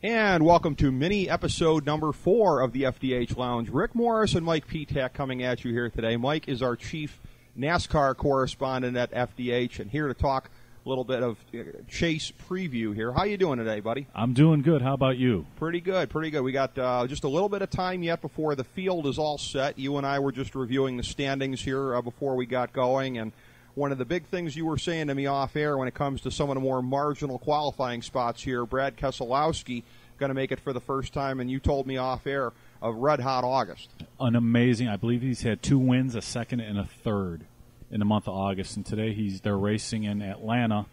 And welcome to mini episode number 4 of the FDH Lounge. Rick Morris and Mike Ptak coming at you here today. Mike is our chief NASCAR correspondent at FDH and here to talk a little bit of Chase preview here. How you doing today, buddy? I'm doing good. How about you? Pretty good, pretty good. We got just a little bit of time yet before the field is all set. You and I were just reviewing the standings here before we got going, and one of the big things you were saying to me off air when it comes to some of the more marginal qualifying spots here, Brad Keselowski going to make it for the first time, and you told me off air of red hot August. An amazing. I believe he's had 2 wins, a second and a third in the month of August, and today they're racing in Atlanta,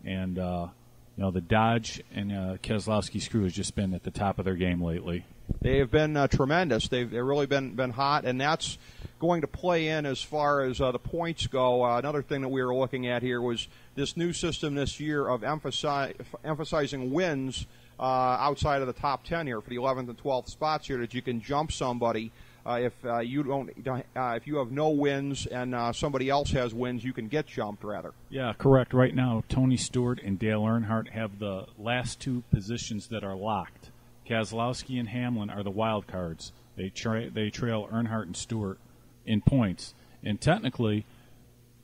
and the Dodge and Keselowski's crew has just been at the top of their game lately. They have been tremendous. They've really been hot, and that's going to play in as far as the points go. Another thing that we were looking at here was this new system this year of emphasizing wins outside of the top 10 here for the 11th and 12th spots here, that you can jump somebody if you have no wins and somebody else has wins, you can get jumped rather. Yeah, correct. Right now, Tony Stewart and Dale Earnhardt have the last 2 positions that are locked. Keselowski and Hamlin are the wild cards. They trail Earnhardt and Stewart in points, and technically,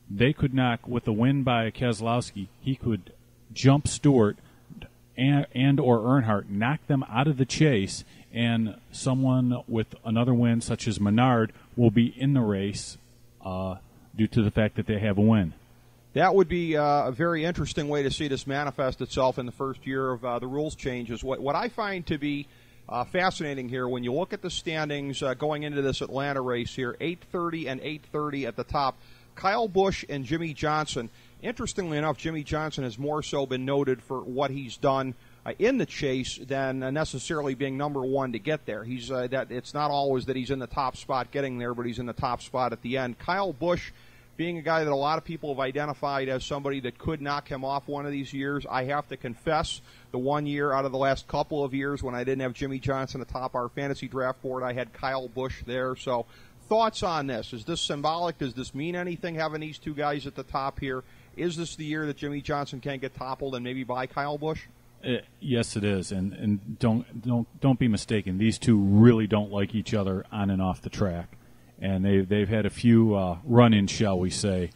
they could knock with a win by Keselowski. He could jump Stewart and or Earnhardt, knock them out of the chase, and someone with another win, such as Menard, will be in the race due to the fact that they have a win. That would be a very interesting way to see this manifest itself in the first year of the rules changes. What I find to be fascinating here, when you look at the standings going into this Atlanta race here, 8:30 and 8:30 at the top, Kyle Busch and Jimmy Johnson. Interestingly enough, Jimmy Johnson has more so been noted for what he's done in the chase than necessarily being number one to get there. It's not always that he's in the top spot getting there, but he's in the top spot at the end. Kyle Busch, being a guy that a lot of people have identified as somebody that could knock him off one of these years, I have to confess, the one year out of the last couple of years when I didn't have Jimmy Johnson atop our fantasy draft board, I had Kyle Busch there. So thoughts on this? Is this symbolic? Does this mean anything, having these 2 guys at the top here? Is this the year that Jimmy Johnson can get toppled and maybe by Kyle Busch? Yes, it is, and don't be mistaken. These 2 really don't like each other on and off the track, and they've had a few run-ins, shall we say,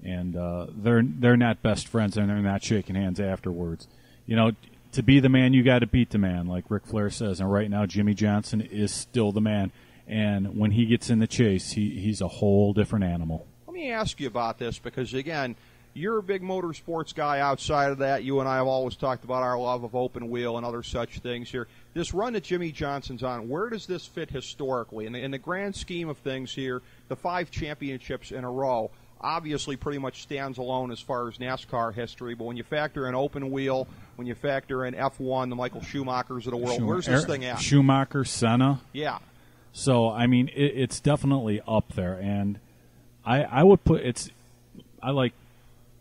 and they're not best friends, and they're not shaking hands afterwards. You know, to be the man, you got to beat the man, like Ric Flair says, and right now Jimmy Johnson is still the man, and when he gets in the chase, he's a whole different animal. Let me ask you about this, because again, you're a big motorsports guy. Outside of that, you and I have always talked about our love of open wheel and other such things here. This run that Jimmy Johnson's on, where does this fit historically? In the grand scheme of things here, the 5 championships in a row obviously pretty much stands alone as far as NASCAR history, but when you factor in open wheel, when you factor in F1, the Michael Schumachers of the world, where's this thing at? Schumacher, Senna. Yeah. So, I mean, it's definitely up there, and I would put I like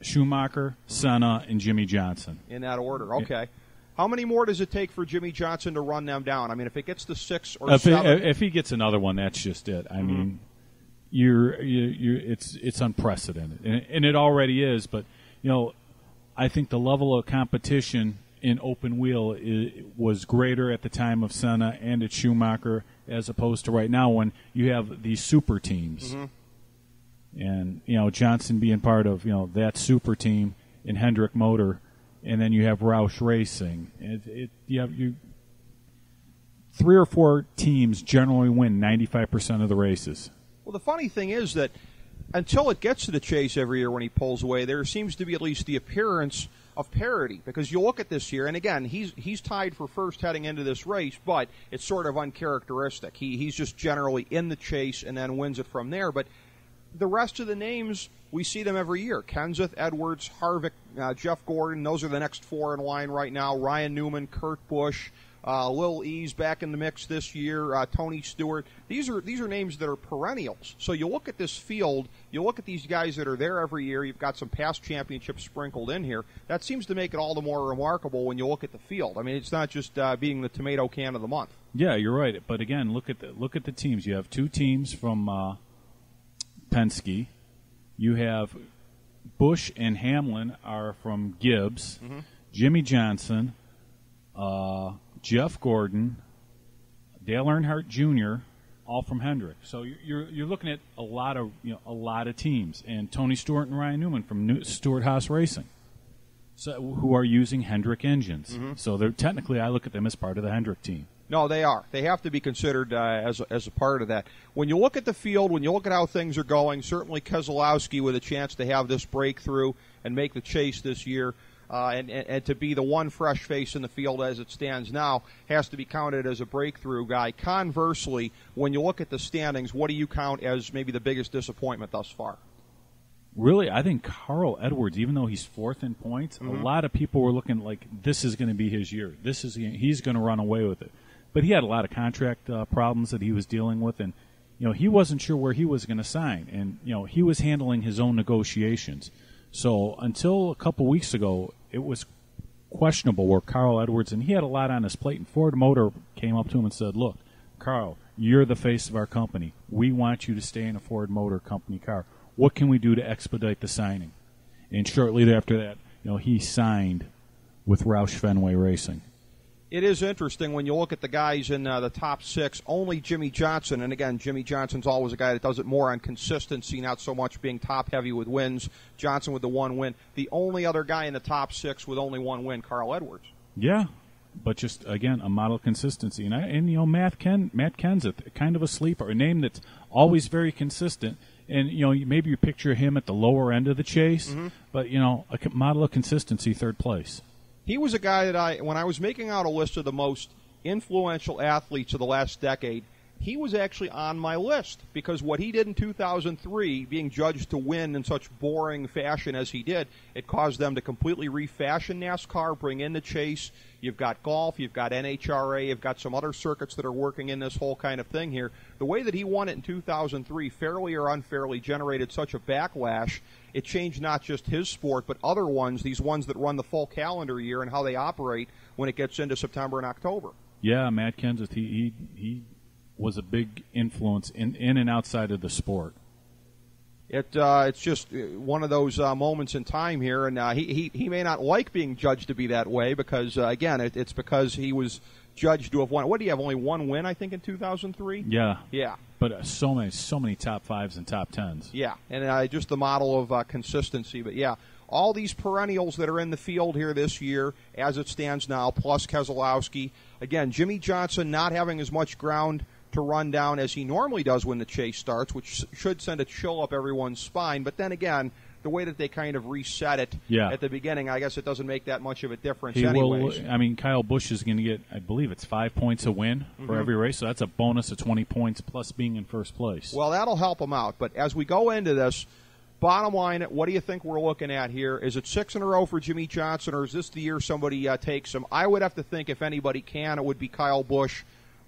Schumacher, Senna, and Jimmy Johnson. In that order, okay. How many more does it take for Jimmy Johnson to run them down? I mean, if it gets to 6 or 7... If he gets another one, that's just it. I mean, it's unprecedented, and it already is, but, I think the level of competition in open wheel was greater at the time of Senna and at Schumacher as opposed to right now when you have these super teams. Mm-hmm. And, Johnson being part of, that super team in Hendrick Motor, and then you have Roush Racing. You have 3 or 4 teams generally win 95% of the races. Well, the funny thing is that until it gets to the chase every year when he pulls away, there seems to be at least the appearance of parity. Because you look at this year, and again, he's tied for first heading into this race, but it's sort of uncharacteristic. He's just generally in the chase and then wins it from there. But the rest of the names, we see them every year. Kenseth, Edwards, Harvick, Jeff Gordon, those are the next 4 in line right now. Ryan Newman, Kurt Busch, Lil E's back in the mix this year, Tony Stewart. These are names that are perennials. So you look at this field, you look at these guys that are there every year, you've got some past championships sprinkled in here. That seems to make it all the more remarkable when you look at the field. I mean, it's not just being the tomato can of the month. Yeah, you're right. But again, look at the teams. You have 2 teams from Penske. You have Busch and Hamlin are from Gibbs. Mm-hmm. Jimmy Johnson, Jeff Gordon, Dale Earnhardt Jr., all from Hendrick. So you're looking at a lot of teams, and Tony Stewart and Ryan Newman from Stewart Haas Racing, so who are using Hendrick engines. Mm-hmm. So they're technically, I look at them as part of the Hendrick team. No, they are. They have to be considered as a part of that. When you look at the field, when you look at how things are going, certainly Keselowski with a chance to have this breakthrough and make the Chase this year, and to be the one fresh face in the field as it stands now, has to be counted as a breakthrough guy. Conversely, when you look at the standings, what do you count as maybe the biggest disappointment thus far? Really, I think Carl Edwards, even though he's fourth in points, a lot of people were looking like this is going to be his year. He's going to run away with it. But he had a lot of contract problems that he was dealing with, and he wasn't sure where he was going to sign, and he was handling his own negotiations. So until a couple weeks ago, it was questionable where Carl Edwards, and he had a lot on his plate, and Ford Motor came up to him and said, "Look, Carl, you're the face of our company. We want you to stay in a Ford Motor Company car. What can we do to expedite the signing?" And shortly after that, he signed with Roush Fenway Racing. It is interesting when you look at the guys in the top six, only Jimmy Johnson, and again, Jimmy Johnson's always a guy that does it more on consistency, not so much being top-heavy with wins. Johnson with the one win. The only other guy in the top six with only one win, Carl Edwards. Yeah, but just, again, a model of consistency. And Matt Kenseth, kind of a sleeper, a name that's always very consistent. And, maybe you picture him at the lower end of the chase, but, a model of consistency, third place. He was a guy that when I was making out a list of the most influential athletes of the last decade, he was actually on my list because what he did in 2003, being judged to win in such boring fashion as he did, it caused them to completely refashion NASCAR, bring in the Chase. You've got golf, you've got NHRA, you've got some other circuits that are working in this whole kind of thing here. The way that he won it in 2003, fairly or unfairly, generated such a backlash. It changed not just his sport, but other ones, these ones that run the full calendar year and how they operate when it gets into September and October. Yeah, Matt Kenseth, he was a big influence in and outside of the sport. It's just one of those moments in time here, and he may not like being judged to be that way because, again, it's because he was judged to have won. What do you have, only one win, I think, in 2003? Yeah. Yeah. But so many top fives and top tens. Yeah, and just the model of consistency. But, yeah, all these perennials that are in the field here this year, as it stands now, plus Keselowski. Again, Jimmy Johnson not having as much ground to run down as he normally does when the Chase starts, which should send a chill up everyone's spine. But then again, the way that they kind of reset it at the beginning, I guess it doesn't make that much of a difference anyways. Kyle Busch is going to get, I believe it's 5 points a win for every race, so that's a bonus of 20 points plus being in first place. Well, that'll help him out. But as we go into this, bottom line, what do you think we're looking at here? Is it 6 in a row for Jimmy Johnson, or is this the year somebody takes him? I would have to think if anybody can, it would be Kyle Busch.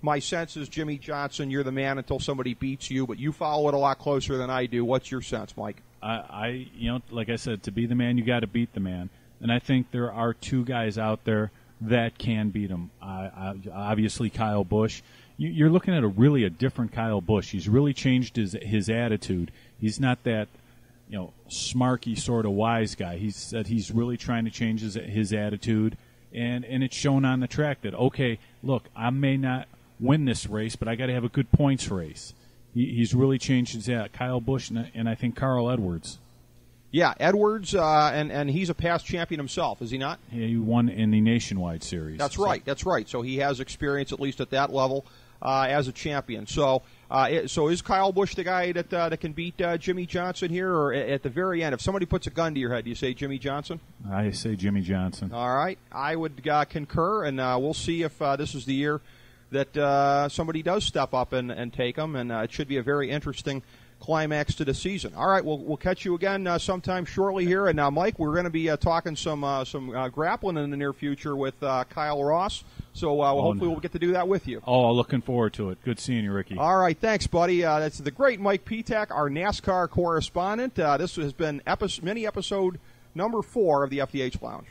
My sense is Jimmy Johnson, you're the man until somebody beats you, but you follow it a lot closer than I do. What's your sense, Mike? Like I said, to be the man, you got to beat the man. And I think there are two guys out there that can beat him. Obviously, Kyle Busch. You're looking at a different Kyle Busch. He's really changed his attitude. He's not that, smarky sort of wise guy. He's really trying to change his attitude, and it's shown on the track that, okay, look, I may not win this race, but I got to have a good points race. He's really changed his Kyle Busch and I think Carl Edwards. Yeah, Edwards, and he's a past champion himself, is he not? Yeah, he won in the Nationwide Series. That's right. So he has experience, at least at that level, as a champion. So is Kyle Busch the guy that can beat Jimmy Johnson here, or at the very end, if somebody puts a gun to your head, do you say Jimmy Johnson? I say Jimmy Johnson. All right. I would concur, and we'll see if this is the year that somebody does step up and take them, and it should be a very interesting climax to the season. All right, we'll catch you again sometime shortly here. And now, Mike, we're going to be talking some grappling in the near future with Kyle Ross. So hopefully we'll get to do that with you. Oh, looking forward to it. Good seeing you, Ricky. All right, thanks, buddy. That's the great Mike Ptak, our NASCAR correspondent. This has been mini episode number 4 of the FDH Lounge.